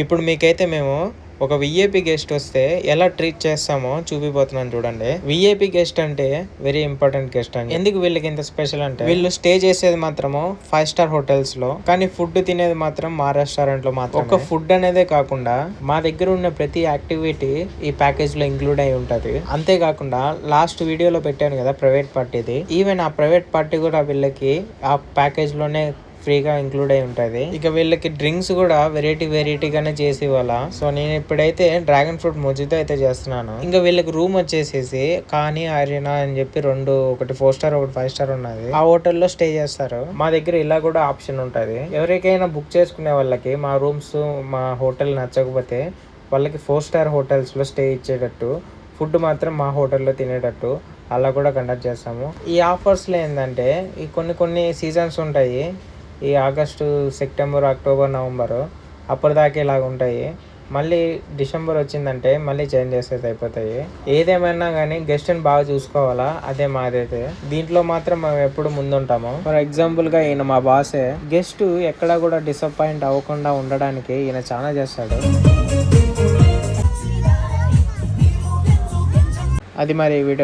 ఇప్పుడు మీకైతే మేము ఒక విఐపి గెస్ట్ వస్తే ఎలా ట్రీట్ చేస్తామో చూపిపోతున్నాను చూడండి. విఐపి గెస్ట్ అంటే వెరీ ఇంపార్టెంట్ గెస్ట్ అండి. ఎందుకు వీళ్ళకి ఇంత స్పెషల్ అంటే వీళ్ళు స్టే చేసేది మాత్రము 5 స్టార్ హోటల్స్ లో, కానీ ఫుడ్ తినేది మాత్రం మా రెస్టారెంట్ లో మాత్రం. ఒక ఫుడ్ అనేదే కాకుండా మా దగ్గర ఉన్న ప్రతి యాక్టివిటీ ఈ ప్యాకేజ్ లో ఇంక్లూడ్ అయి ఉంటది. అంతేకాకుండా లాస్ట్ వీడియోలో పెట్టాను కదా ప్రైవేట్ పార్టీది, ఈవెన్ ఆ ప్రైవేట్ పార్టీ కూడా వీళ్ళకి ఆ ప్యాకేజ్ లోనే ఫ్రీగా ఇంక్లూడ్ అయి ఉంటది. ఇక వీళ్ళకి డ్రింక్స్ కూడా వెరైటీగానే చేసి ఇవ్వాల. సో నేను ఇప్పుడైతే డ్రాగన్ ఫ్రూట్ మొజితో అయితే చేస్తున్నాను. ఇంకా వీళ్ళకి రూమ్ వచ్చేసేసి కానీ అరీనా అని చెప్పి రెండు, ఒకటి 4 స్టార్ ఒకటి 5 స్టార్ ఉన్నది. ఆ హోటల్లో స్టే చేస్తారు. మా దగ్గర ఇలా కూడా ఆప్షన్ ఉంటది. ఎవరికైనా బుక్ చేసుకునే వాళ్ళకి మా రూమ్స్ మా హోటల్ నచ్చకపోతే వాళ్ళకి 4 స్టార్ హోటల్స్ లో స్టే ఇచ్చేటట్టు, ఫుడ్ మాత్రం మా హోటల్లో తినేటట్టు అలా కూడా కండక్ట్ చేస్తాము. ఈ ఆఫర్స్లో ఏంటంటే ఈ కొన్ని సీజన్స్ ఉంటాయి. ఈ ఆగస్టు, సెప్టెంబర్, అక్టోబర్, నవంబర్ అప్పటిదాకా ఇలాగ ఉంటాయి. మళ్ళీ డిసెంబర్ వచ్చిందంటే మళ్ళీ చేంజ్ చేసేది అయిపోతాయి. ఏదేమైనా కానీ గెస్ట్ని బాగా చూసుకోవాలా, అదే మాదైతే. దీంట్లో మాత్రం మేము ఎప్పుడు ముందుంటాము. ఫర్ ఎగ్జాంపుల్ గా ఈయన మా బాసే. గెస్ట్ ఎక్కడా కూడా డిసప్పాయింట్ అవ్వకుండా ఉండడానికి ఈయన చాలా చేస్తాడు. అది మరి వీడియో.